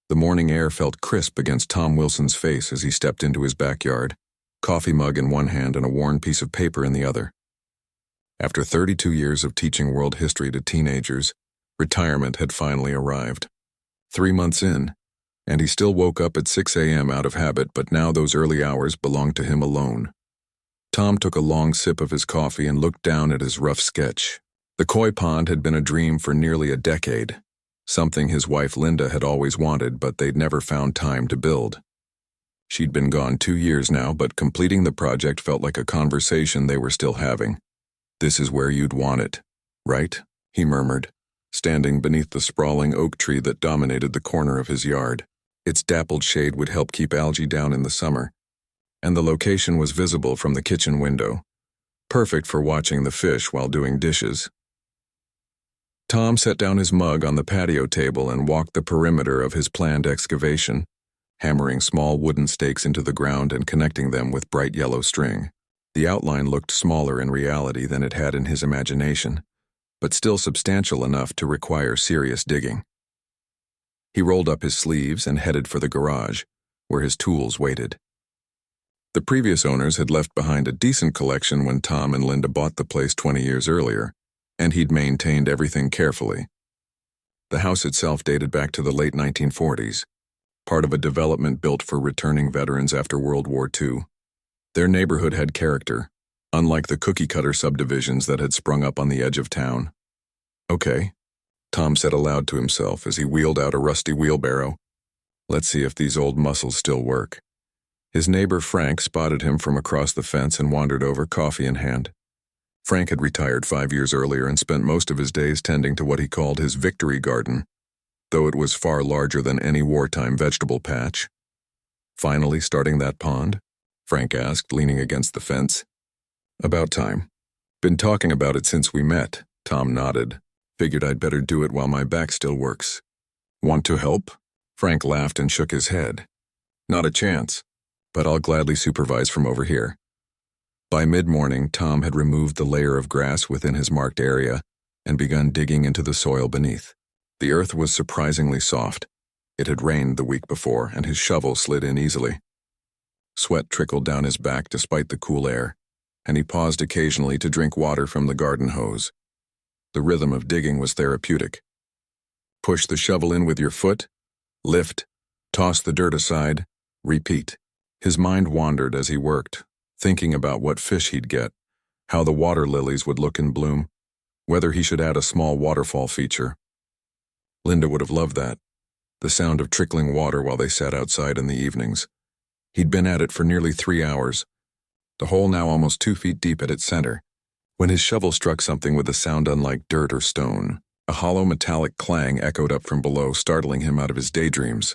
The morning air felt crisp against Tom Wilson's face as he stepped into his backyard, coffee mug in one hand and a worn piece of paper in the other. After 32 years of teaching world history to teenagers, retirement had finally arrived. 3 months in, and he still woke up at 6 a.m. out of habit, but now those early hours belonged to him alone. Tom took a long sip of his coffee and looked down at his rough sketch. The koi pond had been a dream for nearly a decade, something his wife Linda had always wanted, but they'd never found time to build. She'd been gone 2 years now, but completing the project felt like a conversation they were still having. "This is where you'd want it, right?" he murmured, standing beneath the sprawling oak tree that dominated the corner of his yard. Its dappled shade would help keep algae down in the summer, and the location was visible from the kitchen window, perfect for watching the fish while doing dishes. Tom set down his mug on the patio table and walked the perimeter of his planned excavation, hammering small wooden stakes into the ground and connecting them with bright yellow string. The outline looked smaller in reality than it had in his imagination, but still substantial enough to require serious digging. He rolled up his sleeves and headed for the garage, where his tools waited. The previous owners had left behind a decent collection when Tom and Linda bought the place 20 years earlier, and he'd maintained everything carefully. The house itself dated back to the late 1940s, part of a development built for returning veterans after World War II. Their neighborhood had character, unlike the cookie-cutter subdivisions that had sprung up on the edge of town. "Okay," Tom said aloud to himself as he wheeled out a rusty wheelbarrow. "Let's see if these old muscles still work." His neighbor Frank spotted him from across the fence and wandered over, coffee in hand. Frank had retired 5 years earlier and spent most of his days tending to what he called his victory garden, though it was far larger than any wartime vegetable patch. "Finally starting that pond?" Frank asked, leaning against the fence. "About time. Been talking about it since we met," Tom nodded. "Figured I'd better do it while my back still works." "Want to help?" Frank laughed and shook his head. "Not a chance, but I'll gladly supervise from over here." By mid-morning, Tom had removed the layer of grass within his marked area and begun digging into the soil beneath. The earth was surprisingly soft. It had rained the week before, and his shovel slid in easily. Sweat trickled down his back despite the cool air, and he paused occasionally to drink water from the garden hose. The rhythm of digging was therapeutic. Push the shovel in with your foot, lift, toss the dirt aside, repeat. His mind wandered as he worked, thinking about what fish he'd get, how the water lilies would look in bloom, whether he should add a small waterfall feature. Linda would have loved that, the sound of trickling water while they sat outside in the evenings. He'd been at it for nearly 3 hours, the hole now almost 2 feet deep at its center, when his shovel struck something with a sound unlike dirt or stone. A hollow metallic clang echoed up from below, startling him out of his daydreams.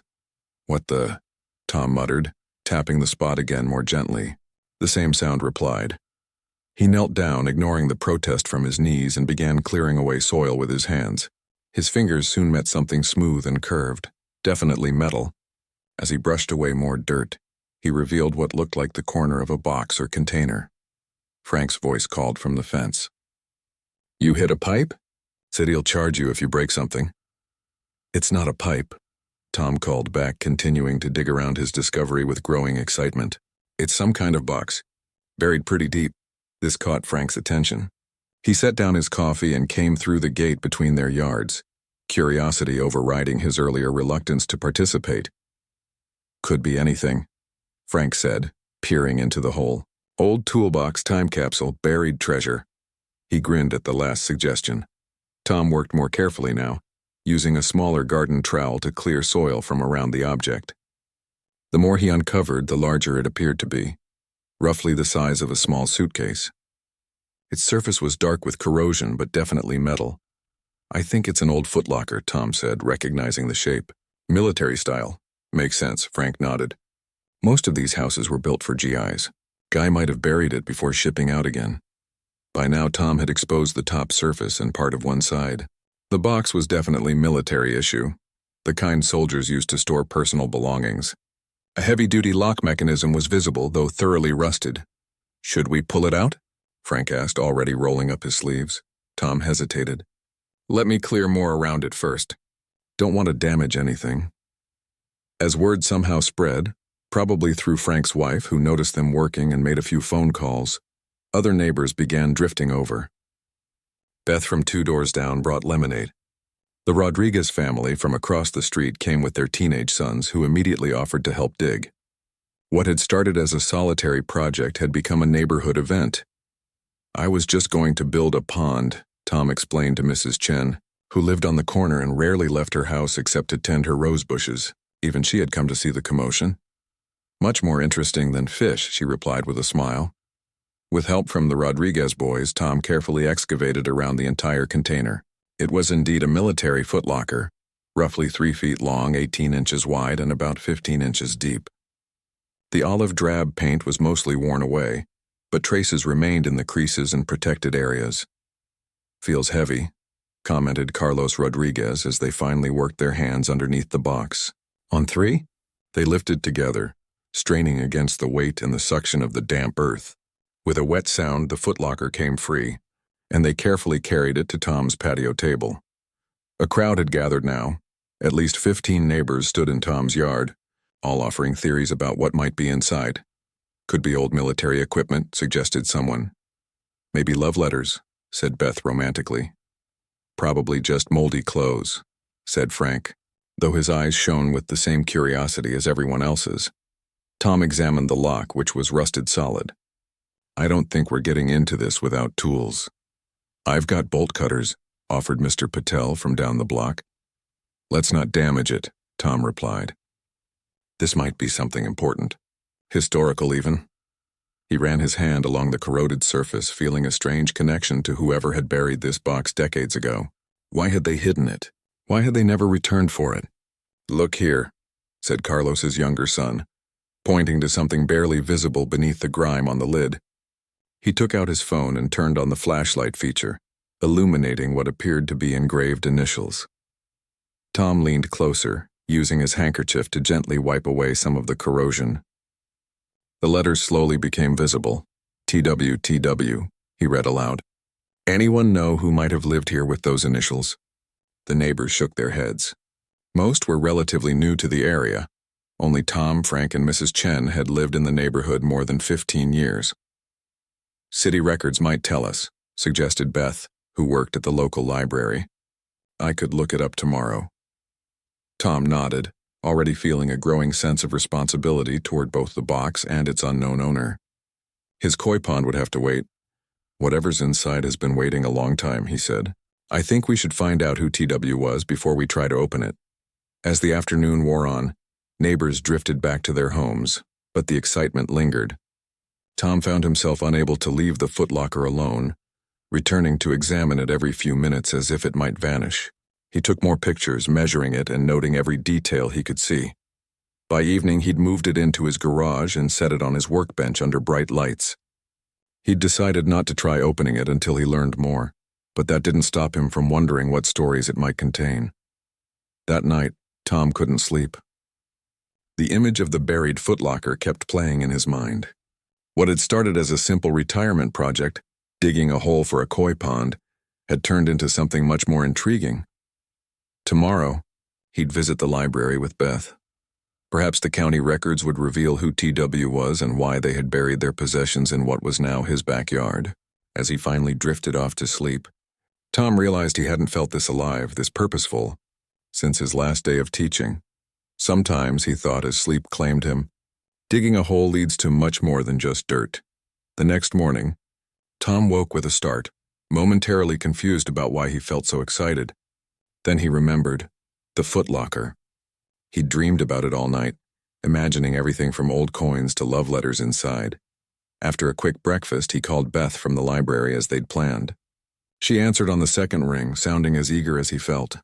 "What the?" Tom muttered, tapping the spot again more gently. The same sound replied. He knelt down, ignoring the protest from his knees, and began clearing away soil with his hands. His fingers soon met something smooth and curved, definitely metal. As he brushed away more dirt, he revealed what looked like the corner of a box or container. Frank's voice called from the fence. "You hit a pipe?" "Said he'll charge you if you break something." "It's not a pipe," Tom called back, continuing to dig around his discovery with growing excitement. "It's some kind of box, buried pretty deep." This caught Frank's attention. He set down his coffee and came through the gate between their yards, curiosity overriding his earlier reluctance to participate. "Could be anything," Frank said, peering into the hole. "Old toolbox, time capsule, buried treasure." He grinned at the last suggestion. Tom worked more carefully now, using a smaller garden trowel to clear soil from around the object. The more he uncovered, the larger it appeared to be, roughly the size of a small suitcase. Its surface was dark with corrosion, but definitely metal. "I think it's an old footlocker," Tom said, recognizing the shape. "Military style." "Makes sense," Frank nodded. Most of these houses were built for GIs. Guy might have buried it before shipping out again. By now, Tom had exposed the top surface and part of one side. The box was definitely military issue, the kind soldiers used to store personal belongings. A heavy-duty lock mechanism was visible, though thoroughly rusted. "Should we pull it out?" Frank asked, already rolling up his sleeves. Tom hesitated. "Let me clear more around it first. Don't want to damage anything." As word somehow spread, probably through Frank's wife, who noticed them working and made a few phone calls, other neighbors began drifting over. Beth from 2 doors down brought lemonade. The Rodriguez family from across the street came with their teenage sons, who immediately offered to help dig. What had started as a solitary project had become a neighborhood event. "I was just going to build a pond," Tom explained to Mrs. Chen, who lived on the corner and rarely left her house except to tend her rose bushes. Even she had come to see the commotion. "Much more interesting than fish," she replied with a smile. With help from the Rodriguez boys, Tom carefully excavated around the entire container. It was indeed a military footlocker, roughly 3 feet long, 18 inches wide, and about 15 inches deep. The olive drab paint was mostly worn away, but traces remained in the creases and protected areas. "Feels heavy," commented Carlos Rodriguez as they finally worked their hands underneath the box. "On 3? They lifted together, straining against the weight and the suction of the damp earth. With a wet sound, the footlocker came free, and they carefully carried it to Tom's patio table. A crowd had gathered now. At least 15 neighbors stood in Tom's yard, all offering theories about what might be inside. "Could be old military equipment," suggested someone. "Maybe love letters," said Beth romantically. "Probably just moldy clothes," said Frank, though his eyes shone with the same curiosity as everyone else's. Tom examined the lock, which was rusted solid. "I don't think we're getting into this without tools." "I've got bolt cutters," offered Mr. Patel from down the block. "Let's not damage it," Tom replied. This might be something important. Historical, even. He ran his hand along the corroded surface, feeling a strange connection to whoever had buried this box decades ago. Why had they hidden it? Why had they never returned for it? "Look here," said Carlos's younger son, pointing to something barely visible beneath the grime on the lid. He took out his phone and turned on the flashlight feature, illuminating what appeared to be engraved initials. Tom leaned closer, using his handkerchief to gently wipe away some of the corrosion. The letters slowly became visible. "TWTW," he read aloud. "Anyone know who might have lived here with those initials?" The neighbors shook their heads. Most were relatively new to the area. Only Tom, Frank, and Mrs. Chen had lived in the neighborhood more than 15 years. "City records might tell us," suggested Beth, who worked at the local library. "I could look it up tomorrow." Tom nodded, already feeling a growing sense of responsibility toward both the box and its unknown owner. His koi pond would have to wait. "Whatever's inside has been waiting a long time," he said. "I think we should find out who TW was before we try to open it." As the afternoon wore on, neighbors drifted back to their homes, but the excitement lingered. Tom found himself unable to leave the footlocker alone, returning to examine it every few minutes as if it might vanish. He took more pictures, measuring it and noting every detail he could see. By evening, he'd moved it into his garage and set it on his workbench under bright lights. He'd decided not to try opening it until he learned more, but that didn't stop him from wondering what stories it might contain. That night, Tom couldn't sleep. The image of the buried footlocker kept playing in his mind. What had started as a simple retirement project, digging a hole for a koi pond, had turned into something much more intriguing. Tomorrow, he'd visit the library with Beth. Perhaps the county records would reveal who TW was and why they had buried their possessions in what was now his backyard. As he finally drifted off to sleep, Tom realized he hadn't felt this alive, this purposeful, since his last day of teaching. Sometimes, he thought as sleep claimed him, digging a hole leads to much more than just dirt. The next morning, Tom woke with a start, momentarily confused about why he felt so excited. Then he remembered the footlocker. He'd dreamed about it all night, imagining everything from old coins to love letters inside. After a quick breakfast, he called Beth from the library as they'd planned. She answered on the second ring, sounding as eager as he felt.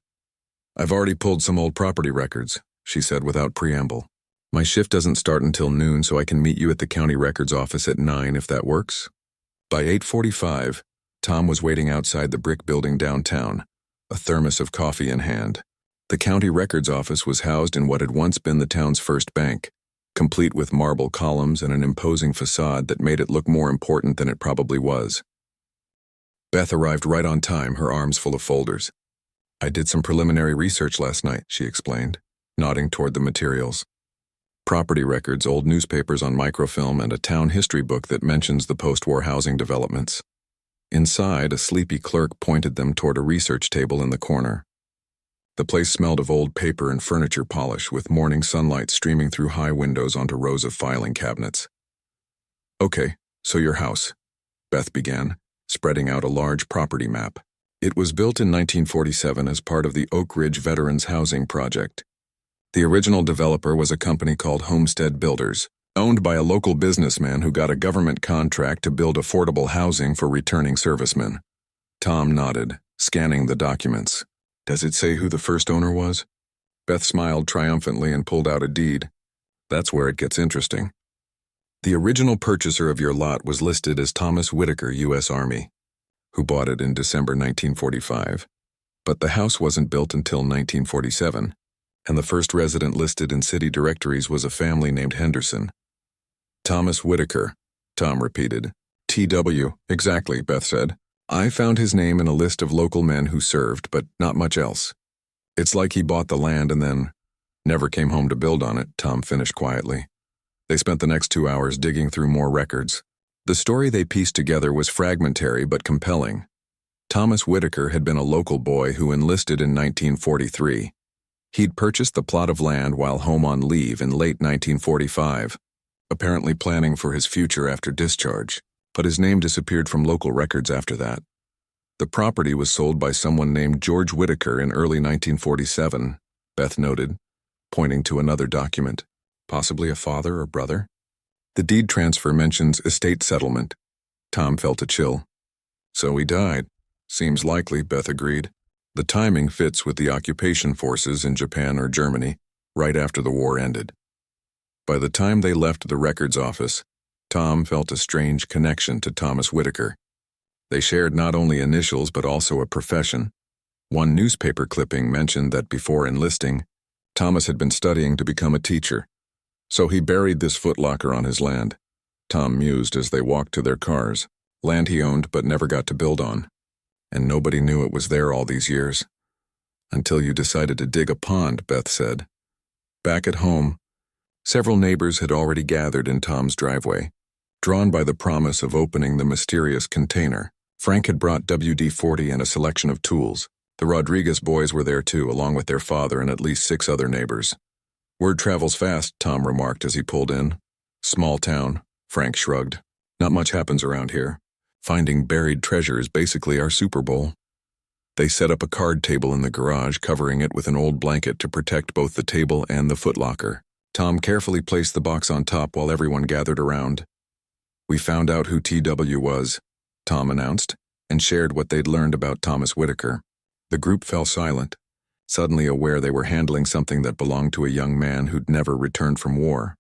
"I've already pulled some old property records," she said without preamble. "My shift doesn't start until noon, so I can meet you at the county records office at 9 if that works." By 8:45, Tom was waiting outside the brick building downtown, a thermos of coffee in hand. The county records office was housed in what had once been the town's first bank, complete with marble columns and an imposing facade that made it look more important than it probably was. Beth arrived right on time, her arms full of folders. "I did some preliminary research last night," she explained. nodding toward the materials. Property records, old newspapers on microfilm, and a town history book that mentions the post-war housing developments. Inside, a sleepy clerk pointed them toward a research table in the corner. The place smelled of old paper and furniture polish, with morning sunlight streaming through high windows onto rows of filing cabinets. "Okay, so your house," Beth began, spreading out a large property map. It was built in 1947 as part of the Oak Ridge Veterans Housing Project. The original developer was a company called Homestead Builders, owned by a local businessman who got a government contract to build affordable housing for returning servicemen. Tom nodded, scanning the documents. "Does it say who the first owner was?" Beth smiled triumphantly and pulled out a deed. "That's where it gets interesting. The original purchaser of your lot was listed as Thomas Whitaker, U.S. Army, who bought it in December 1945. But the house wasn't built until 1947, and the first resident listed in city directories was a family named Henderson." "Thomas Whitaker," Tom repeated. "T.W., exactly," Beth said. "I found his name in a list of local men who served, but not much else. It's like he bought the land and then never came home to build on it," Tom finished quietly. They spent the next 2 hours digging through more records. The story they pieced together was fragmentary but compelling. Thomas Whitaker had been a local boy who enlisted in 1943. He'd purchased the plot of land while home on leave in late 1945, apparently planning for his future after discharge, but his name disappeared from local records after that. The property was sold by someone named George Whitaker in early 1947, Beth noted, pointing to another document. Possibly a father or brother? The deed transfer mentions estate settlement. Tom felt a chill. "So he died. Seems likely," Beth agreed. "The timing fits with the occupation forces in Japan or Germany, right after the war ended." By the time they left the records office, Tom felt a strange connection to Thomas Whitaker. They shared not only initials but also a profession. One newspaper clipping mentioned that before enlisting, Thomas had been studying to become a teacher. So he buried this footlocker on his land. Tom mused as they walked to their cars, land he owned but never got to build on. And nobody knew it was there all these years. "Until you decided to dig a pond," Beth said. Back at home, several neighbors had already gathered in Tom's driveway, drawn by the promise of opening the mysterious container. Frank had brought WD-40 and a selection of tools. The Rodriguez boys were there too, along with their father and at least 6 other neighbors. "Word travels fast," Tom remarked as he pulled in. "Small town," Frank shrugged. "Not much happens around here. Finding buried treasure is basically our Super Bowl." They set up a card table in the garage, covering it with an old blanket to protect both the table and the footlocker. Tom carefully placed the box on top while everyone gathered around. "We found out who T.W. was," Tom announced, and shared what they'd learned about Thomas Whitaker. The group fell silent, suddenly aware they were handling something that belonged to a young man who'd never returned from war.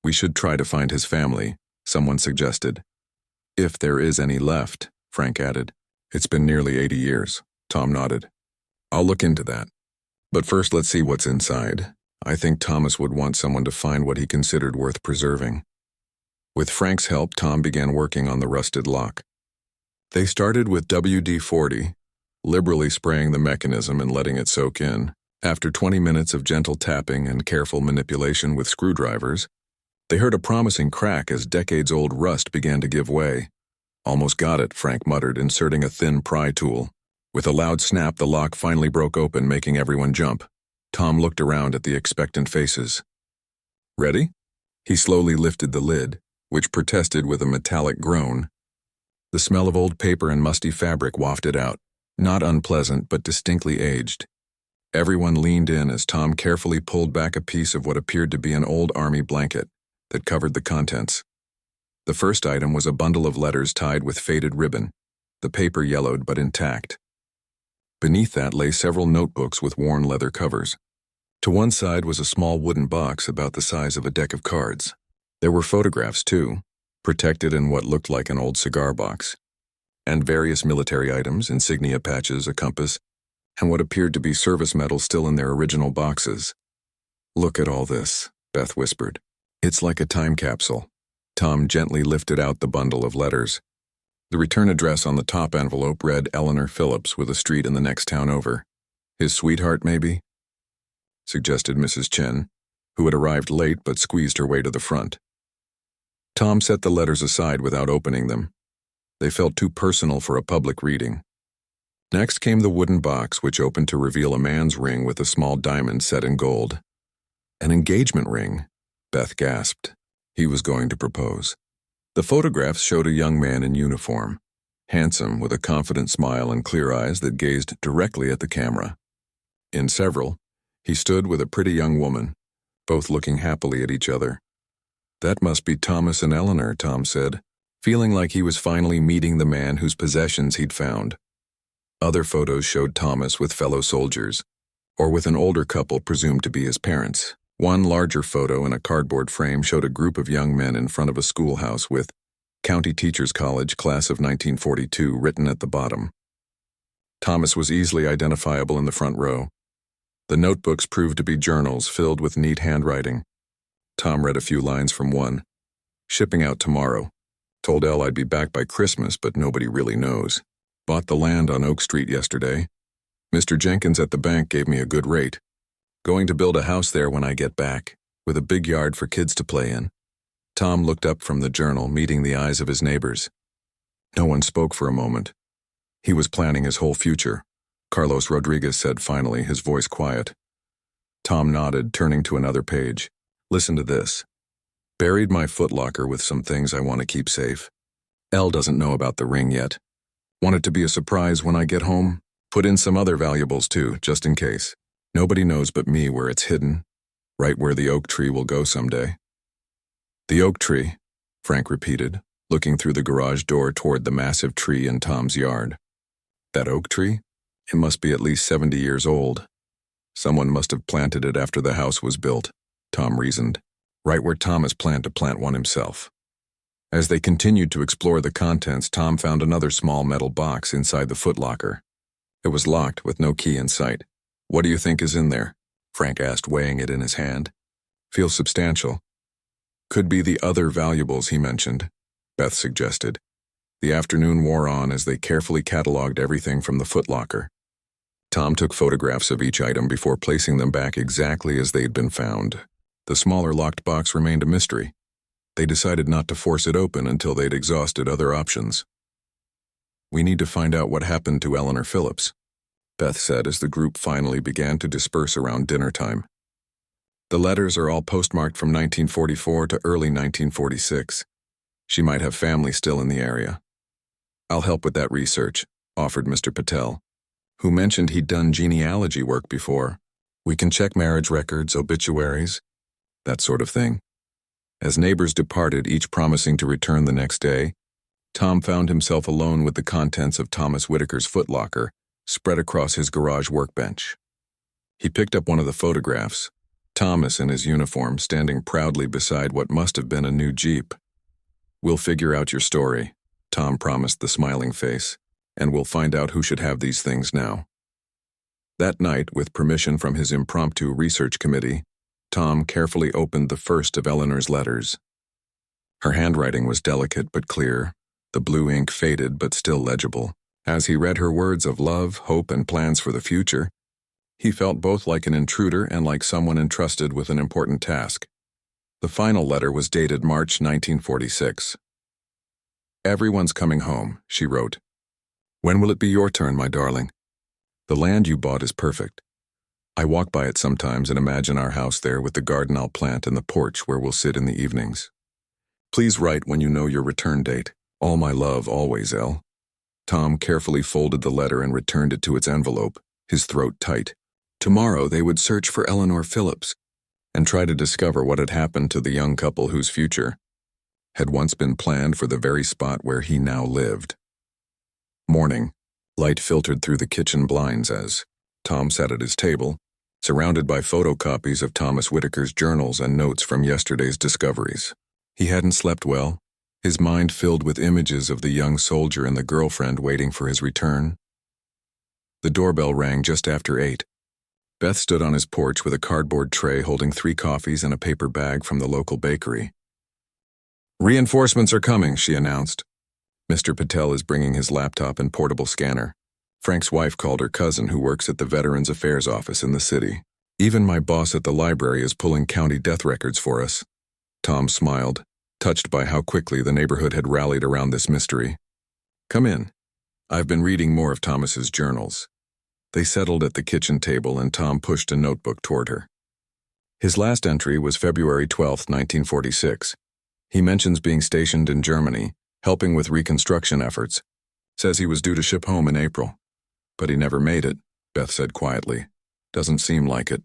"We should try to find his family," someone suggested. "If there is any left," Frank added. "It's been nearly 80 years, Tom nodded. "I'll look into that. But first let's see what's inside. I think Thomas would want someone to find what he considered worth preserving." With Frank's help, Tom began working on the rusted lock. They started with WD-40, liberally spraying the mechanism and letting it soak in. After 20 minutes of gentle tapping and careful manipulation with screwdrivers, they heard a promising crack as decades-old rust began to give way. "Almost got it," Frank muttered, inserting a thin pry tool. With a loud snap, the lock finally broke open, making everyone jump. Tom looked around at the expectant faces. "Ready?" He slowly lifted the lid, which protested with a metallic groan. The smell of old paper and musty fabric wafted out. Not unpleasant, but distinctly aged. Everyone leaned in as Tom carefully pulled back a piece of what appeared to be an old army blanket that covered the contents. The first item was a bundle of letters tied with faded ribbon, the paper yellowed but intact. Beneath that lay several notebooks with worn leather covers. To one side was a small wooden box about the size of a deck of cards. There were photographs, too, protected in what looked like an old cigar box, and various military items, insignia patches, a compass, and what appeared to be service medals still in their original boxes. "Look at all this," Beth whispered. "It's like a time capsule." Tom gently lifted out the bundle of letters. The return address on the top envelope read Eleanor Phillips with a street in the next town over. His sweetheart, maybe? suggested Mrs. Chen, who had arrived late but squeezed her way to the front. Tom set the letters aside without opening them. They felt too personal for a public reading. Next came the wooden box, which opened to reveal a man's ring with a small diamond set in gold. An engagement ring, Beth gasped. He was going to propose. The photographs showed a young man in uniform, handsome with a confident smile and clear eyes that gazed directly at the camera. In several, he stood with a pretty young woman, both looking happily at each other. That must be Thomas and Eleanor, Tom said, feeling like he was finally meeting the man whose possessions he'd found. Other photos showed Thomas with fellow soldiers, or with an older couple presumed to be his parents. One larger photo in a cardboard frame showed a group of young men in front of a schoolhouse with County Teachers College, class of 1942, written at the bottom. Thomas was easily identifiable in the front row. The notebooks proved to be journals filled with neat handwriting. Tom read a few lines from one. Shipping out tomorrow. Told Elle I'd be back by Christmas, but nobody really knows. Bought the land on Oak Street yesterday. Mr. Jenkins at the bank gave me a good rate. Going to build a house there when I get back, with a big yard for kids to play in. Tom looked up from the journal, meeting the eyes of his neighbors. No one spoke for a moment. He was planning his whole future, Carlos Rodriguez said finally, his voice quiet. Tom nodded, turning to another page. Listen to this. Buried my footlocker with some things I want to keep safe. Elle doesn't know about the ring yet. Want it to be a surprise when I get home? Put in some other valuables too, just in case. Nobody knows but me where it's hidden, right where the oak tree will go someday. The oak tree, Frank repeated, looking through the garage door toward the massive tree in Tom's yard. That oak tree? It must be at least 70 years old. Someone must have planted it after the house was built, Tom reasoned, right where Thomas planned to plant one himself. As they continued to explore the contents, Tom found another small metal box inside the footlocker. It was locked with no key in sight. What do you think is in there? Frank asked, weighing it in his hand. Feels substantial. Could be the other valuables he mentioned, Beth suggested. The afternoon wore on as they carefully cataloged everything from the footlocker. Tom took photographs of each item before placing them back exactly as they'd been found. The smaller locked box remained a mystery. They decided not to force it open until they'd exhausted other options. We need to find out what happened to Eleanor Phillips, Beth said as the group finally began to disperse around dinner time. The letters are all postmarked from 1944 to early 1946. She might have family still in the area. I'll help with that research, offered Mr. Patel, who mentioned he'd done genealogy work before. We can check marriage records, obituaries, that sort of thing. As neighbors departed, each promising to return the next day, Tom found himself alone with the contents of Thomas Whitaker's footlocker spread across his garage workbench. He picked up one of the photographs, Thomas in his uniform standing proudly beside what must have been a new Jeep. We'll figure out your story, Tom promised the smiling face, and we'll find out who should have these things now. That night, with permission from his impromptu research committee, Tom carefully opened the first of Eleanor's letters. Her handwriting was delicate but clear, the blue ink faded but still legible. As he read her words of love, hope, and plans for the future, he felt both like an intruder and like someone entrusted with an important task. The final letter was dated March 1946. Everyone's coming home, she wrote. When will it be your turn, my darling? The land you bought is perfect. I walk by it sometimes and imagine our house there with the garden I'll plant and the porch where we'll sit in the evenings. Please write when you know your return date. All my love, always, Elle. Tom carefully folded the letter and returned it to its envelope, his throat tight. Tomorrow they would search for Eleanor Phillips and try to discover what had happened to the young couple whose future had once been planned for the very spot where he now lived. Morning. Light filtered through the kitchen blinds as Tom sat at his table, surrounded by photocopies of Thomas Whitaker's journals and notes from yesterday's discoveries. He hadn't slept well, his mind filled with images of the young soldier and the girlfriend waiting for his return. The doorbell rang just after 8. Beth stood on his porch with a cardboard tray holding 3 coffees and a paper bag from the local bakery. Reinforcements are coming, she announced. Mr. Patel is bringing his laptop and portable scanner. Frank's wife called her cousin who works at the Veterans Affairs office in the city. Even my boss at the library is pulling county death records for us. Tom smiled, touched by how quickly the neighborhood had rallied around this mystery. Come in. I've been reading more of Thomas's journals. They settled at the kitchen table and Tom pushed a notebook toward her. His last entry was February 12, 1946. He mentions being stationed in Germany, helping with reconstruction efforts. Says he was due to ship home in April. But he never made it, Beth said quietly. Doesn't seem like it.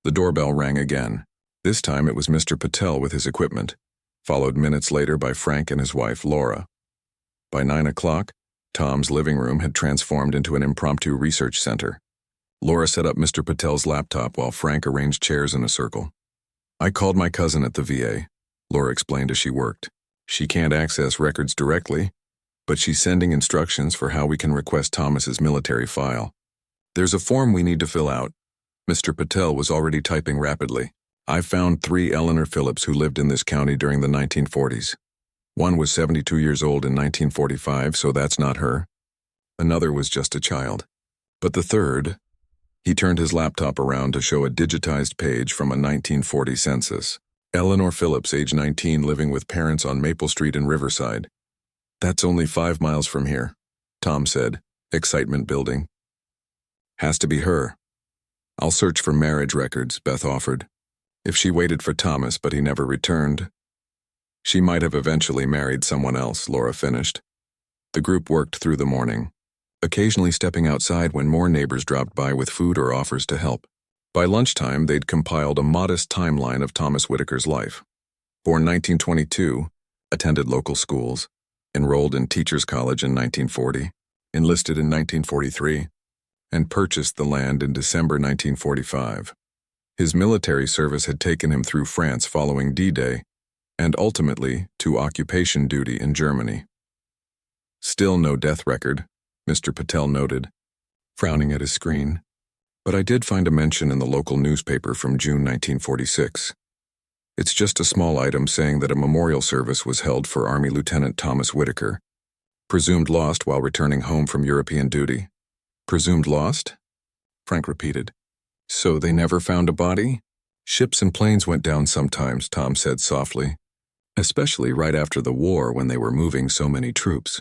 The doorbell rang again. This time it was Mr. Patel with his equipment, followed minutes later by Frank and his wife, Laura. By 9 o'clock, Tom's living room had transformed into an impromptu research center. Laura set up Mr. Patel's laptop while Frank arranged chairs in a circle. I called my cousin at the VA, Laura explained as she worked. She can't access records directly, but she's sending instructions for how we can request Thomas's military file. There's a form we need to fill out. Mr. Patel was already typing rapidly. I found 3 Eleanor Phillips who lived in this county during the 1940s. One was 72 years old in 1945, so that's not her. Another was just a child. But the third, he turned his laptop around to show a digitized page from a 1940 census. Eleanor Phillips, age 19, living with parents on Maple Street in Riverside. That's only 5 miles from here, Tom said, excitement building. Has to be her. I'll search for marriage records, Beth offered. If she waited for Thomas but he never returned. She might have eventually married someone else, Laura finished. The group worked through the morning, occasionally stepping outside when more neighbors dropped by with food or offers to help. By lunchtime, they'd compiled a modest timeline of Thomas Whitaker's life. Born 1922, attended local schools, enrolled in Teachers College in 1940, enlisted in 1943, and purchased the land in December 1945. His military service had taken him through France following D-Day, and ultimately to occupation duty in Germany. Still no death record, Mr. Patel noted, frowning at his screen. But I did find a mention in the local newspaper from June 1946. It's just a small item saying that a memorial service was held for Army Lieutenant Thomas Whitaker, presumed lost while returning home from European duty. Presumed lost? Frank repeated. So they never found a body? Ships and planes went down sometimes, Tom said softly, especially right after the war when they were moving so many troops.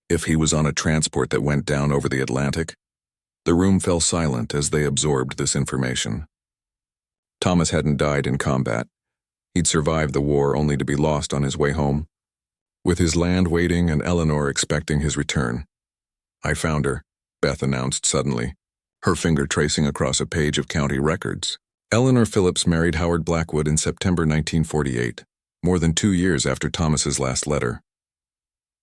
If he was on a transport that went down over the Atlantic? The room fell silent as they absorbed this information. Thomas hadn't died in combat. He'd survived the war only to be lost on his way home, with his land waiting and Eleanor expecting his return. I found her, Beth announced suddenly, her finger tracing across a page of county records. Eleanor Phillips married Howard Blackwood in September 1948, more than 2 years after Thomas's last letter.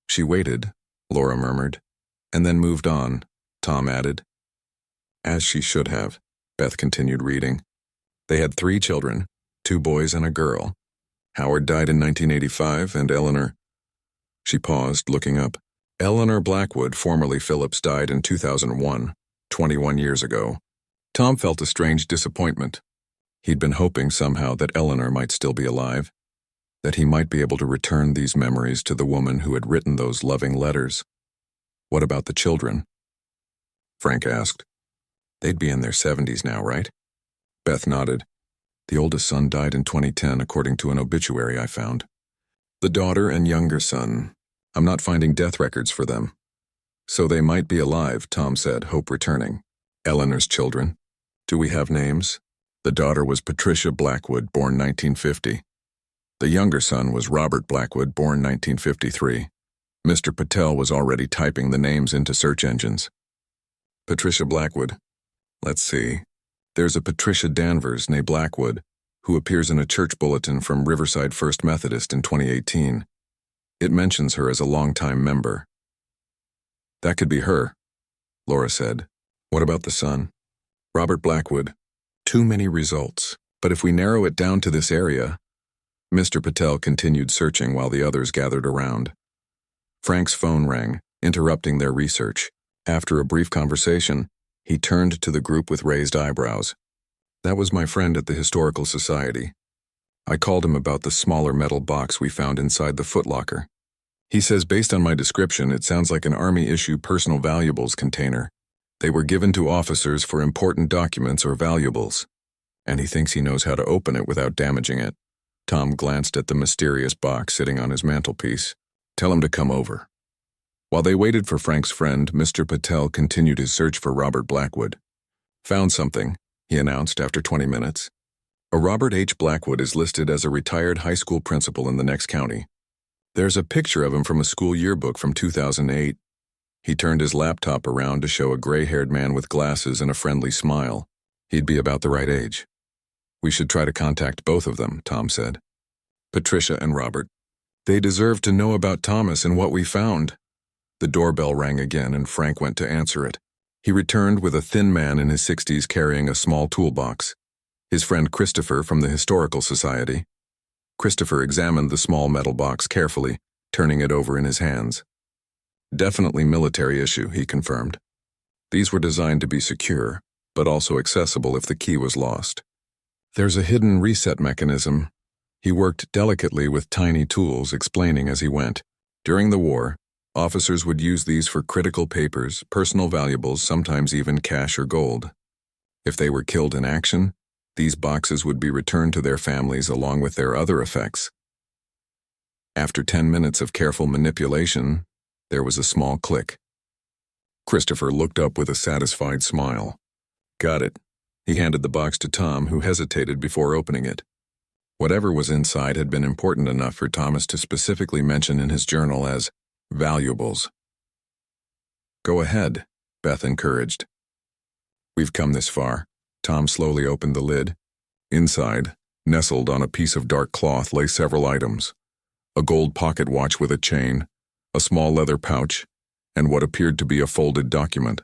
She waited, Laura murmured, and then moved on, Tom added. As she should have, Beth continued reading. They had 3 children, 2 boys and a girl. Howard died in 1985, and Eleanor... She paused, looking up. Eleanor Blackwood, formerly Phillips, died in 2001, 21 years ago. Tom felt a strange disappointment. He'd been hoping somehow that Eleanor might still be alive, that he might be able to return these memories to the woman who had written those loving letters. What about the children? Frank asked. They'd be in their 70s now, right? Beth nodded. The oldest son died in 2010, according to an obituary I found. The daughter and younger son, I'm not finding death records for them. So they might be alive, Tom said, hope returning. Eleanor's children. Do we have names? The daughter was Patricia Blackwood, born 1950. The younger son was Robert Blackwood, born 1953. Mr. Patel was already typing the names into search engines. Patricia Blackwood. Let's see. There's a Patricia Danvers, née Blackwood, who appears in a church bulletin from Riverside First Methodist in 2018. It mentions her as a longtime member. That could be her, Laura said. What about the son? Robert Blackwood. Too many results. But if we narrow it down to this area... Mr. Patel continued searching while the others gathered around. Frank's phone rang, interrupting their research. After a brief conversation, he turned to the group with raised eyebrows. That was my friend at the Historical Society. I called him about the smaller metal box we found inside the footlocker. He says based on my description, it sounds like an Army-issue personal valuables container. They were given to officers for important documents or valuables. And he thinks he knows how to open it without damaging it. Tom glanced at the mysterious box sitting on his mantelpiece. Tell him to come over. While they waited for Frank's friend, Mr. Patel continued his search for Robert Blackwood. Found something, he announced after 20 minutes. A Robert H. Blackwood is listed as a retired high school principal in the next county. There's a picture of him from a school yearbook from 2008. He turned his laptop around to show a gray-haired man with glasses and a friendly smile. He'd be about the right age. We should try to contact both of them, Tom said. Patricia and Robert. They deserve to know about Thomas and what we found. The doorbell rang again and Frank went to answer it. He returned with a thin man in his 60s carrying a small toolbox. His friend Christopher from the Historical Society. Christopher examined the small metal box carefully, turning it over in his hands. Definitely military issue, he confirmed. These were designed to be secure, but also accessible if the key was lost. There's a hidden reset mechanism. He worked delicately with tiny tools, explaining as he went. During the war, officers would use these for critical papers, personal valuables, sometimes even cash or gold. If they were killed in action, these boxes would be returned to their families along with their other effects. After 10 minutes of careful manipulation, there was a small click. Christopher looked up with a satisfied smile. Got it. He handed the box to Tom, who hesitated before opening it. Whatever was inside had been important enough for Thomas to specifically mention in his journal as valuables. Go ahead, Beth encouraged. We've come this far. Tom slowly opened the lid. Inside, nestled on a piece of dark cloth, lay several items. A gold pocket watch with a chain, a small leather pouch, and what appeared to be a folded document.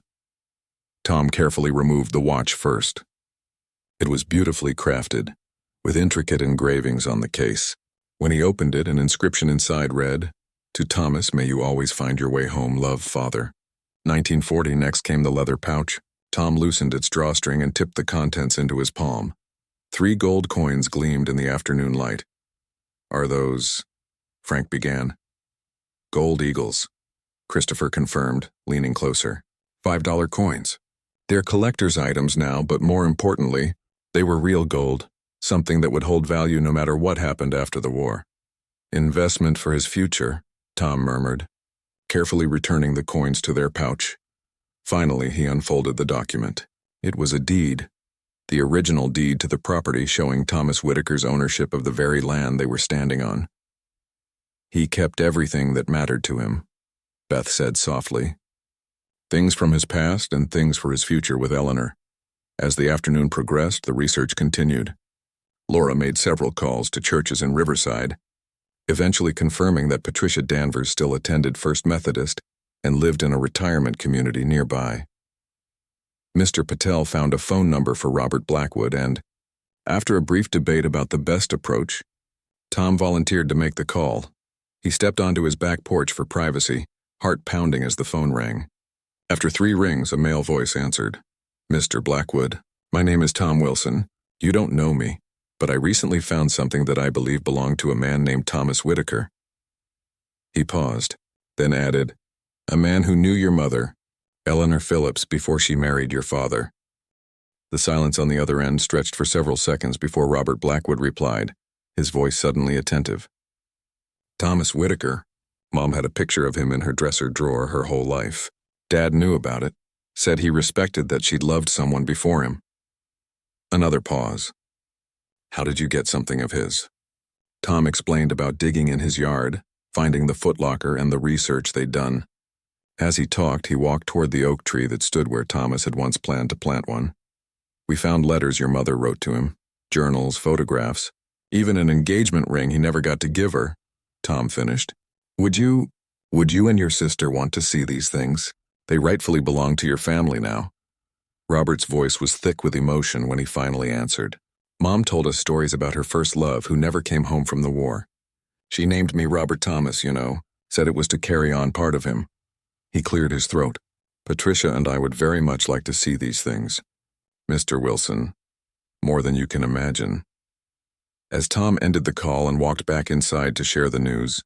Tom carefully removed the watch first. It was beautifully crafted, with intricate engravings on the case. When he opened it, an inscription inside read, To Thomas, may you always find your way home, love, Father. 1940. Next came the leather pouch. Tom loosened its drawstring and tipped the contents into his palm. 3 gold coins gleamed in the afternoon light. Are those... Frank began. Gold eagles, Christopher confirmed, leaning closer. $5 coins. They're collector's items now, but more importantly, they were real gold, something that would hold value no matter what happened after the war. Investment for his future, Tom murmured, carefully returning the coins to their pouch. Finally, he unfolded the document. It was a deed, the original deed to the property showing Thomas Whitaker's ownership of the very land they were standing on. He kept everything that mattered to him, Beth said softly. Things from his past and things for his future with Eleanor. As the afternoon progressed, the research continued. Laura made several calls to churches in Riverside, eventually confirming that Patricia Danvers still attended First Methodist and lived in a retirement community nearby. Mr. Patel found a phone number for Robert Blackwood and, after a brief debate about the best approach, Tom volunteered to make the call. He stepped onto his back porch for privacy, heart pounding as the phone rang. After 3 rings, a male voice answered. Mr. Blackwood, my name is Tom Wilson. You don't know me, but I recently found something that I believe belonged to a man named Thomas Whitaker. He paused, then added, a man who knew your mother, Eleanor Phillips, before she married your father. The silence on the other end stretched for several seconds before Robert Blackwood replied, his voice suddenly attentive. Thomas Whitaker. Mom had a picture of him in her dresser drawer her whole life. Dad knew about it, said he respected that she'd loved someone before him. Another pause. How did you get something of his? Tom explained about digging in his yard, finding the footlocker and the research they'd done. As he talked, he walked toward the oak tree that stood where Thomas had once planned to plant one. We found letters your mother wrote to him, journals, photographs, even an engagement ring he never got to give her, Tom finished. Would you and your sister want to see these things? They rightfully belong to your family now. Robert's voice was thick with emotion when he finally answered. Mom told us stories about her first love who never came home from the war. She named me Robert Thomas, said it was to carry on part of him. He cleared his throat. Patricia and I would very much like to see these things. Mr. Wilson, more than you can imagine. As Tom ended the call and walked back inside to share the news,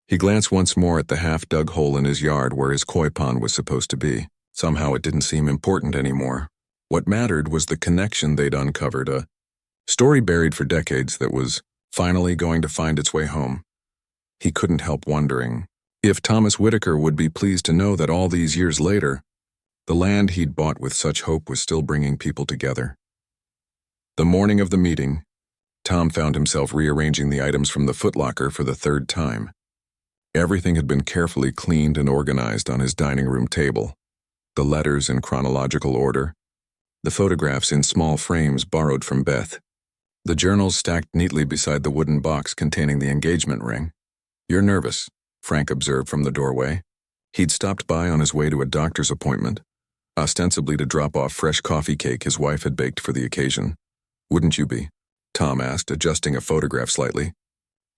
he glanced once more at the half-dug hole in his yard where his koi pond was supposed to be. Somehow it didn't seem important anymore. What mattered was the connection they'd uncovered, a Story buried for decades that was finally going to find its way home. He couldn't help wondering if Thomas Whitaker would be pleased to know that all these years later, the land he'd bought with such hope was still bringing people together. The morning of the meeting, Tom found himself rearranging the items from the footlocker for the third time. Everything had been carefully cleaned and organized on his dining room table. The letters in chronological order, the photographs in small frames borrowed from Beth, the journals stacked neatly beside the wooden box containing the engagement ring. "You're nervous," Frank observed from the doorway. He'd stopped by on his way to a doctor's appointment, ostensibly to drop off fresh coffee cake his wife had baked for the occasion. "Wouldn't you be?" Tom asked, adjusting a photograph slightly.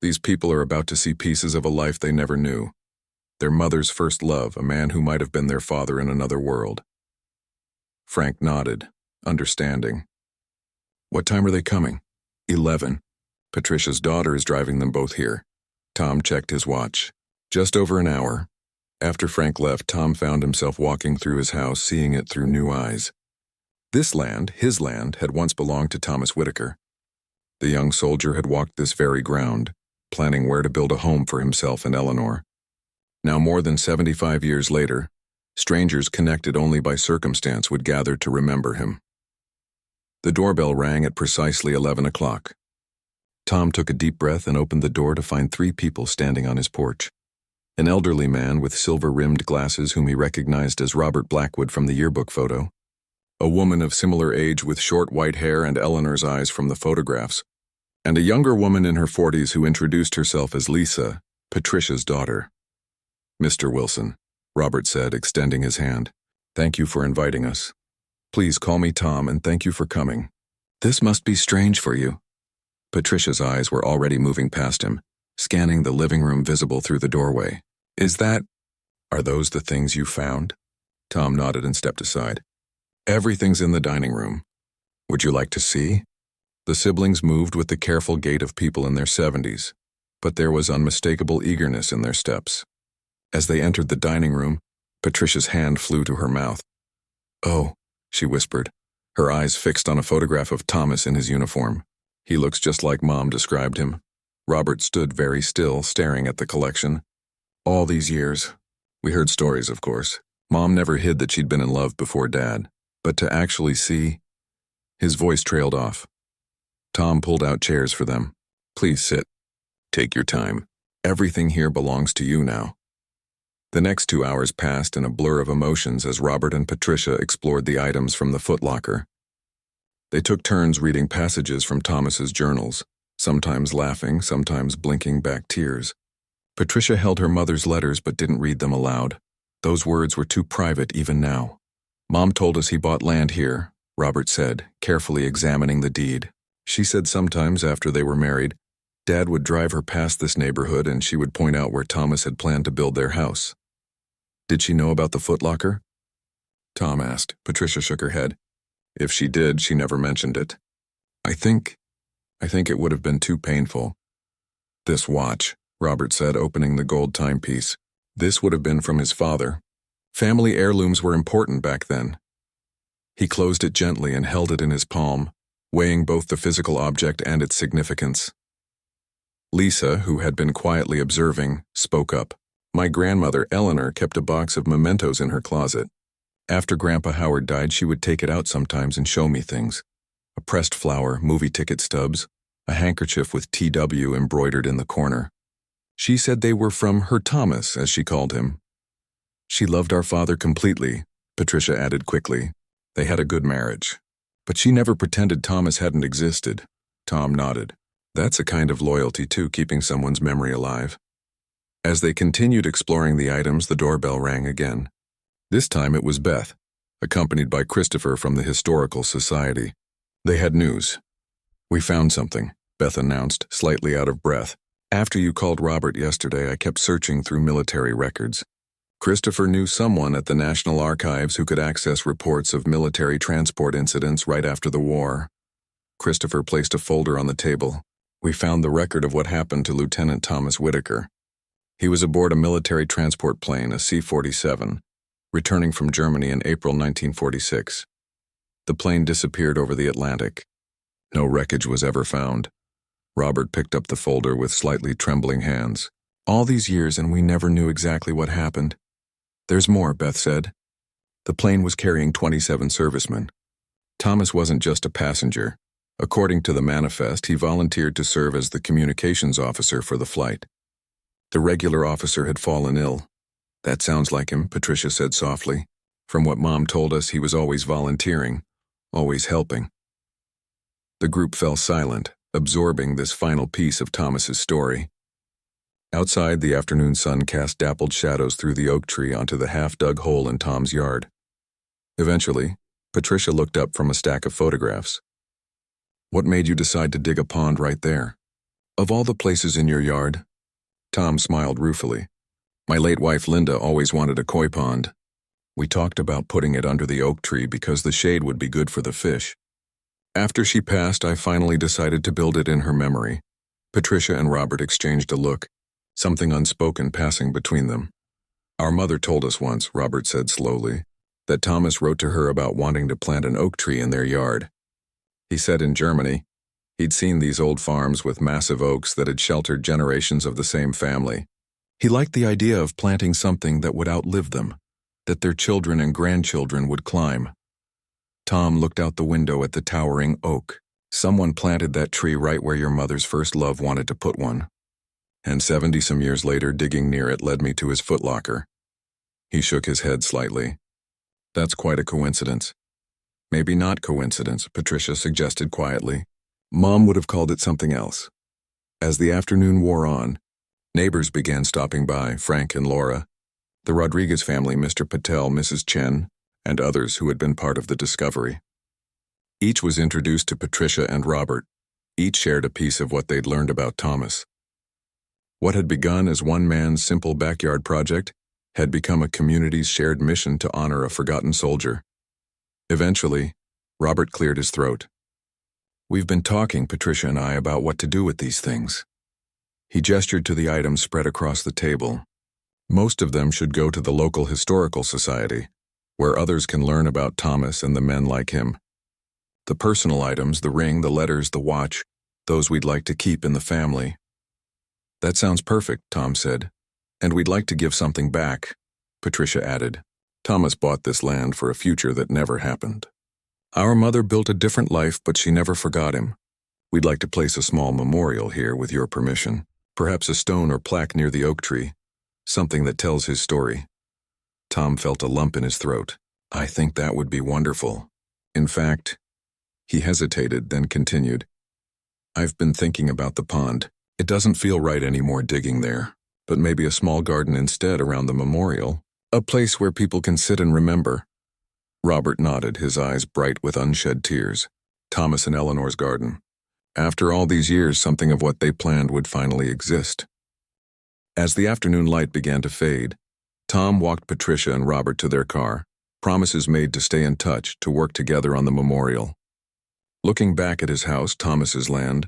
"These people are about to see pieces of a life they never knew. Their mother's first love, a man who might have been their father in another world." Frank nodded, understanding. "What time are they coming?" 11. "Patricia's daughter is driving them both here." Tom checked his watch. "Just over an hour." After Frank left, Tom found himself walking through his house, seeing it through new eyes. This land, his land, had once belonged to Thomas Whitaker. The young soldier had walked this very ground, planning where to build a home for himself and Eleanor. Now, more than 75 years later, strangers connected only by circumstance would gather to remember him. The doorbell rang at precisely 11 o'clock. Tom took a deep breath and opened the door to find 3 people standing on his porch. An elderly man with silver-rimmed glasses whom he recognized as Robert Blackwood from the yearbook photo. A woman of similar age with short white hair and Eleanor's eyes from the photographs. And a younger woman in her 40s who introduced herself as Lisa, Patricia's daughter. "Mr. Wilson," Robert said, extending his hand. "Thank you for inviting us. Please call me Tom, and thank you for coming." "This must be strange for you." Patricia's eyes were already moving past him, scanning the living room visible through the doorway. Are those the things you found?" Tom nodded and stepped aside. "Everything's in the dining room. Would you like to see?" The siblings moved with the careful gait of people in their 70s, but there was unmistakable eagerness in their steps. As they entered the dining room, Patricia's hand flew to her mouth. "Oh," she whispered, her eyes fixed on a photograph of Thomas in his uniform. "He looks just like Mom described him." Robert stood very still, staring at the collection. "All these years, we heard stories, of course. Mom never hid that she'd been in love before Dad, but to actually see..." His voice trailed off. Tom pulled out chairs for them. "Please sit. Take your time. Everything here belongs to you now." The next 2 hours passed in a blur of emotions as Robert and Patricia explored the items from the footlocker. They took turns reading passages from Thomas's journals, sometimes laughing, sometimes blinking back tears. Patricia held her mother's letters but didn't read them aloud. Those words were too private even now. "Mom told us he bought land here," Robert said, carefully examining the deed. "She said sometimes after they were married, Dad would drive her past this neighborhood and she would point out where Thomas had planned to build their house." "Did she know about the footlocker?" Tom asked. Patricia shook her head. "If she did, she never mentioned it. I think it would have been too painful." "This watch," Robert said, opening the gold timepiece. "This would have been from his father. Family heirlooms were important back then." He closed it gently and held it in his palm, weighing both the physical object and its significance. Lisa, who had been quietly observing, spoke up. "My grandmother, Eleanor, kept a box of mementos in her closet. After Grandpa Howard died, she would take it out sometimes and show me things. A pressed flower, movie ticket stubs, a handkerchief with TW embroidered in the corner. She said they were from her Thomas, as she called him. She loved our father completely," Patricia added quickly. "They had a good marriage. But she never pretended Thomas hadn't existed." Tom nodded. "That's a kind of loyalty too, keeping someone's memory alive." As they continued exploring the items, the doorbell rang again. This time it was Beth, accompanied by Christopher from the Historical Society. They had news. "We found something," Beth announced, slightly out of breath. "After you called Robert yesterday, I kept searching through military records. Christopher knew someone at the National Archives who could access reports of military transport incidents right after the war." Christopher placed a folder on the table. "We found the record of what happened to Lieutenant Thomas Whitaker. He was aboard a military transport plane, a C-47, returning from Germany in April 1946. The plane disappeared over the Atlantic. No wreckage was ever found. Robert picked up the folder with slightly trembling hands. All these years and we never knew exactly what happened. There's more, Beth said. The plane was carrying 27 servicemen. Thomas wasn't just a passenger. According to the manifest, he volunteered to serve as the communications officer for the flight. The regular officer had fallen ill. That sounds like him, Patricia said softly. From what Mom told us, he was always volunteering, always helping. The group fell silent, absorbing this final piece of Thomas's story. Outside, the afternoon sun cast dappled shadows through the oak tree onto the half-dug hole in Tom's yard. Eventually, Patricia looked up from a stack of photographs. What made you decide to dig a pond right there? Of all the places in your yard? Tom smiled ruefully. My late wife Linda always wanted a koi pond. We talked about putting it under the oak tree because the shade would be good for the fish. After she passed, I finally decided to build it in her memory. Patricia and Robert exchanged a look, something unspoken passing between them. Our mother told us once, Robert said slowly, that Thomas wrote to her about wanting to plant an oak tree in their yard. He said in Germany, he'd seen these old farms with massive oaks that had sheltered generations of the same family. He liked the idea of planting something that would outlive them, that their children and grandchildren would climb. Tom looked out the window at the towering oak. Someone planted that tree right where your mother's first love wanted to put one. And 70-some years later, digging near it led me to his footlocker. He shook his head slightly. That's quite a coincidence. Maybe not coincidence, Patricia suggested quietly. Mom would have called it something else. As the afternoon wore on, neighbors began stopping by, Frank and Laura, the Rodriguez family, Mr. Patel, Mrs. Chen, and others who had been part of the discovery. Each was introduced to Patricia and Robert. Each shared a piece of what they'd learned about Thomas. What had begun as one man's simple backyard project had become a community's shared mission to honor a forgotten soldier. Eventually, Robert cleared his throat. We've been talking, Patricia and I, about what to do with these things. He gestured to the items spread across the table. Most of them should go to the local historical society, where others can learn about Thomas and the men like him. The personal items, the ring, the letters, the watch, those we'd like to keep in the family. That sounds perfect, Tom said. And we'd like to give something back, Patricia added. Thomas bought this land for a future that never happened. Our mother built a different life, but she never forgot him. We'd like to place a small memorial here with your permission. Perhaps a stone or plaque near the oak tree. Something that tells his story. Tom felt a lump in his throat. I think that would be wonderful. In fact, he hesitated, then continued. I've been thinking about the pond. It doesn't feel right anymore digging there, but maybe a small garden instead around the memorial. A place where people can sit and remember. Robert nodded, his eyes bright with unshed tears. Thomas and Eleanor's garden. After all these years, something of what they planned would finally exist. As the afternoon light began to fade, Tom walked Patricia and Robert to their car, promises made to stay in touch, to work together on the memorial. Looking back at his house, Thomas's land,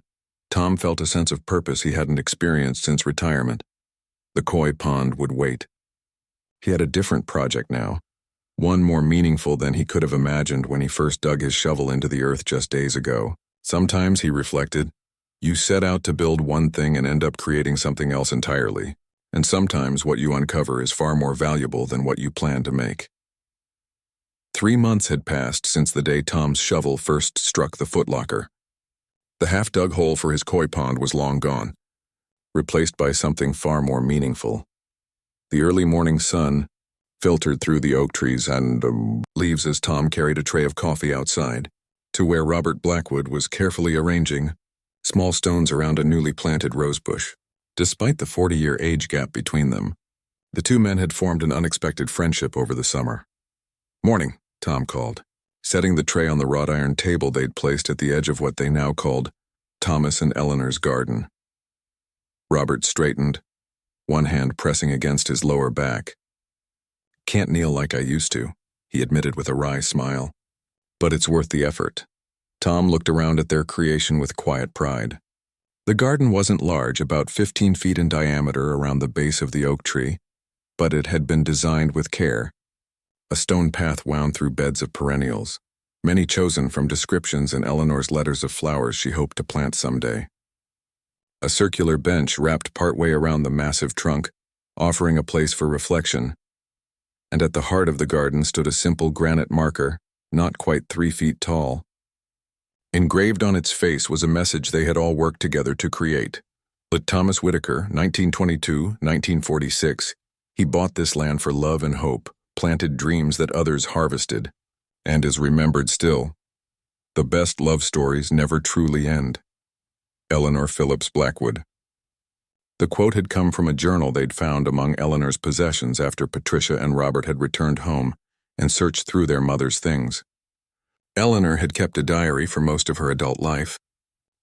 Tom felt a sense of purpose he hadn't experienced since retirement. The koi pond would wait. He had a different project now, one more meaningful than he could have imagined when he first dug his shovel into the earth just days ago. Sometimes, he reflected, you set out to build one thing and end up creating something else entirely, and sometimes what you uncover is far more valuable than what you plan to make. 3 months had passed since the day Tom's shovel first struck the footlocker. The half-dug hole for his koi pond was long gone, replaced by something far more meaningful. The early morning sun filtered through the oak trees and leaves as Tom carried a tray of coffee outside, to where Robert Blackwood was carefully arranging small stones around a newly planted rosebush. Despite the 40-year age gap between them, the two men had formed an unexpected friendship over the summer. Morning, Tom called, setting the tray on the wrought iron table they'd placed at the edge of what they now called Thomas and Eleanor's garden. Robert straightened, one hand pressing against his lower back. Can't kneel like I used to, he admitted with a wry smile. But it's worth the effort. Tom looked around at their creation with quiet pride. The garden wasn't large, about 15 feet in diameter around the base of the oak tree, but it had been designed with care. A stone path wound through beds of perennials, many chosen from descriptions in Eleanor's letters of flowers she hoped to plant someday. A circular bench wrapped partway around the massive trunk, offering a place for reflection, and at the heart of the garden stood a simple granite marker, not quite 3 feet tall. Engraved on its face was a message they had all worked together to create. Let Thomas Whitaker, 1922-1946, he bought this land for love and hope, planted dreams that others harvested, and is remembered still. The best love stories never truly end. Eleanor Phillips Blackwood. The quote had come from a journal they'd found among Eleanor's possessions after Patricia and Robert had returned home and searched through their mother's things. Eleanor had kept a diary for most of her adult life,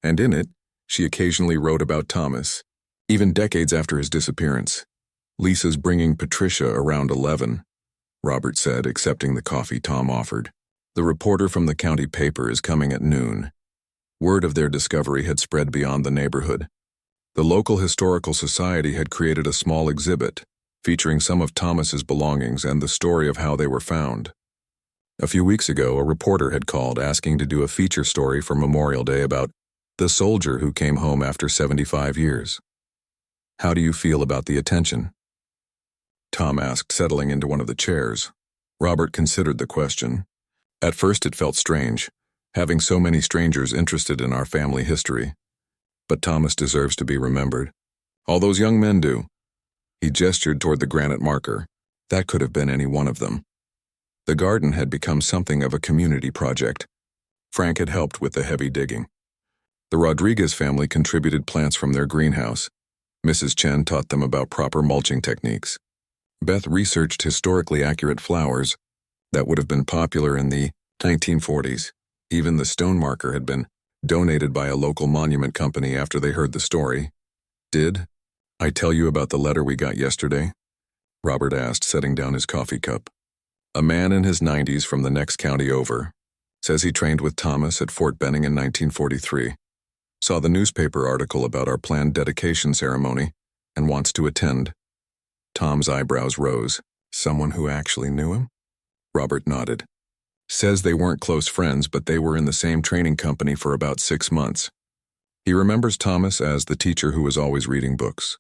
and in it, she occasionally wrote about Thomas, even decades after his disappearance. "Lisa's bringing Patricia around 11, Robert said, accepting the coffee Tom offered. "The reporter from the county paper is coming at noon." Word of their discovery had spread beyond the neighborhood. The local historical society had created a small exhibit, featuring some of Thomas's belongings and the story of how they were found. A few weeks ago, a reporter had called asking to do a feature story for Memorial Day about the soldier who came home after 75 years. "How do you feel about the attention?" Tom asked, settling into one of the chairs. Robert considered the question. At first it felt strange, having so many strangers interested in our family history. But Thomas deserves to be remembered. All those young men do. He gestured toward the granite marker. That could have been any one of them. The garden had become something of a community project. Frank had helped with the heavy digging. The Rodriguez family contributed plants from their greenhouse. Mrs. Chen taught them about proper mulching techniques. Beth researched historically accurate flowers that would have been popular in the 1940s. Even the stone marker had been donated by a local monument company after they heard the story. "Did I tell you about the letter we got yesterday?" Robert asked, setting down his coffee cup. "A man in his 90s from the next county over. Says he trained with Thomas at Fort Benning in 1943. Saw the newspaper article about our planned dedication ceremony and wants to attend." Tom's eyebrows rose. "Someone who actually knew him?" Robert nodded. "Says they weren't close friends, but they were in the same training company for about 6 months. He remembers Thomas as the teacher who was always reading books.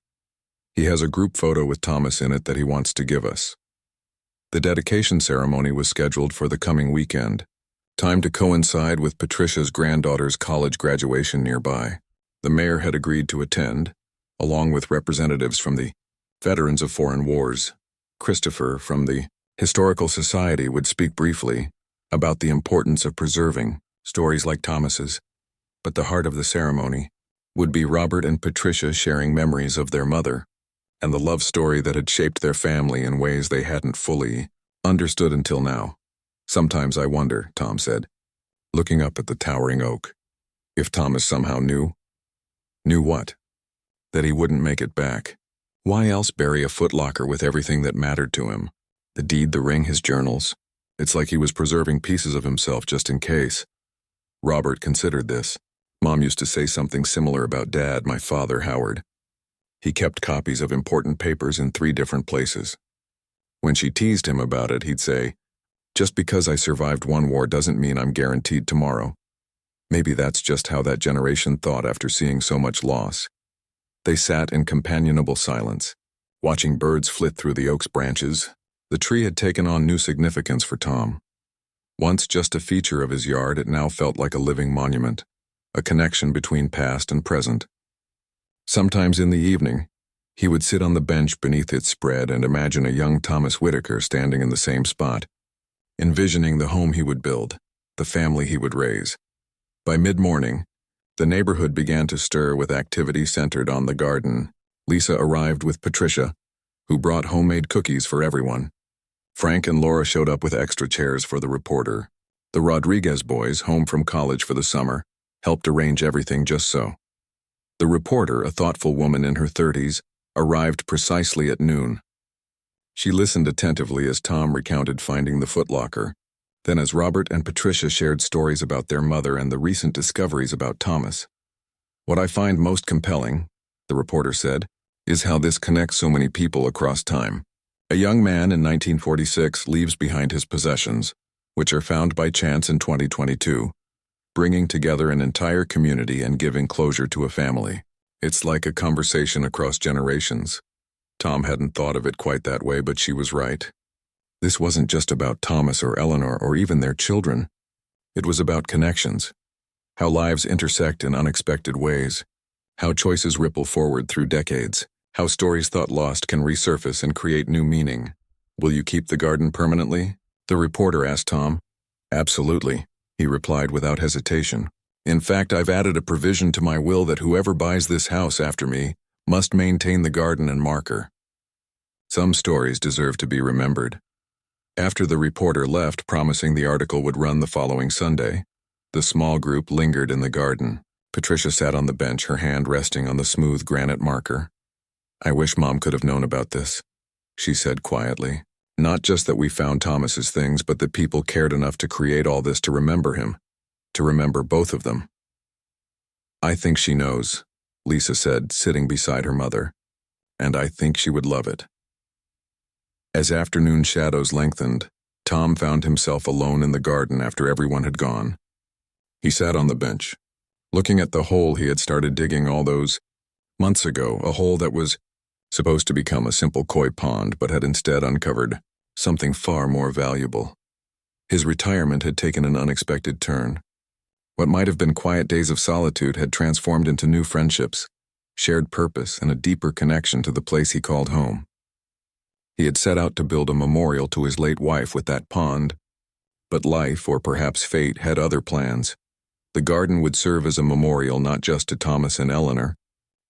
He has a group photo with Thomas in it that he wants to give us." The dedication ceremony was scheduled for the coming weekend, timed to coincide with Patricia's granddaughter's college graduation nearby. The mayor had agreed to attend, along with representatives from the Veterans of Foreign Wars. Christopher from the Historical Society would speak briefly about the importance of preserving stories like Thomas's, but the heart of the ceremony would be Robert and Patricia sharing memories of their mother and the love story that had shaped their family in ways they hadn't fully understood until now. "Sometimes I wonder," Tom said, looking up at the towering oak, "if Thomas somehow knew." "Knew what?" "That he wouldn't make it back. Why else bury a footlocker with everything that mattered to him? The deed, the ring, his journals. It's like he was preserving pieces of himself just in case." Robert considered this. "Mom used to say something similar about Dad, my father, Howard. He kept copies of important papers in 3 different places. When she teased him about it, he'd say, 'Just because I survived one war doesn't mean I'm guaranteed tomorrow.' Maybe that's just how that generation thought after seeing so much loss." They sat in companionable silence, watching birds flit through the oak's branches. The tree had taken on new significance for Tom. Once just a feature of his yard, it now felt like a living monument, a connection between past and present. Sometimes in the evening, he would sit on the bench beneath its spread and imagine a young Thomas Whitaker standing in the same spot, envisioning the home he would build, the family he would raise. By mid-morning, the neighborhood began to stir with activity centered on the garden. Lisa arrived with Patricia, who brought homemade cookies for everyone. Frank and Laura showed up with extra chairs for the reporter. The Rodriguez boys, home from college for the summer, helped arrange everything just so. The reporter, a thoughtful woman in her 30s, arrived precisely at noon. She listened attentively as Tom recounted finding the footlocker, then as Robert and Patricia shared stories about their mother and the recent discoveries about Thomas. "What I find most compelling," the reporter said, "is how this connects so many people across time. A young man in 1946 leaves behind his possessions, which are found by chance in 2022, bringing together an entire community and giving closure to a family. It's like a conversation across generations. Tom hadn't thought of it quite that way, but she was right. This wasn't just about Thomas or Eleanor or even their children. It was about connections, how lives intersect in unexpected ways, how choices ripple forward through decades, how stories thought lost can resurface and create new meaning. "Will you keep the garden permanently?" the reporter asked Tom. "Absolutely," he replied without hesitation. "In fact, I've added a provision to my will that whoever buys this house after me must maintain the garden and marker." Some stories deserve to be remembered. After the reporter left, promising the article would run the following Sunday, the small group lingered in the garden. Patricia sat on the bench, her hand resting on the smooth granite marker. "I wish Mom could have known about this," she said quietly. "Not just that we found Thomas's things, but that people cared enough to create all this to remember him, to remember both of them." "I think she knows," Lisa said, sitting beside her mother, "and I think she would love it." As afternoon shadows lengthened, Tom found himself alone in the garden after everyone had gone. He sat on the bench, looking at the hole he had started digging all those months ago, a hole that was supposed to become a simple koi pond but had instead uncovered something far more valuable. His retirement had taken an unexpected turn. What might have been quiet days of solitude had transformed into new friendships, shared purpose, and a deeper connection to the place he called home. He had set out to build a memorial to his late wife with that pond, but life, or perhaps fate, had other plans. The garden would serve as a memorial not just to Thomas and Eleanor,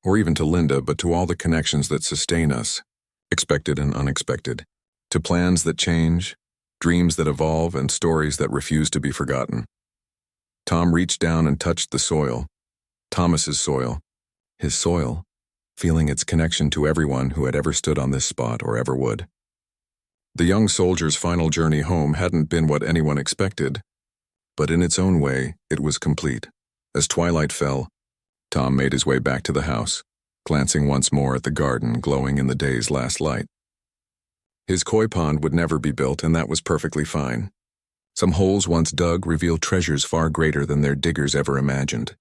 or even to Linda, but to all the connections that sustain us, expected and unexpected, to plans that change, dreams that evolve, and stories that refuse to be forgotten. Tom reached down and touched the soil, Thomas's soil, his soil, feeling its connection to everyone who had ever stood on this spot or ever would. The young soldier's final journey home hadn't been what anyone expected, but in its own way, it was complete. As twilight fell, Tom made his way back to the house, glancing once more at the garden glowing in the day's last light. His koi pond would never be built, and that was perfectly fine. Some holes once dug revealed treasures far greater than their diggers ever imagined.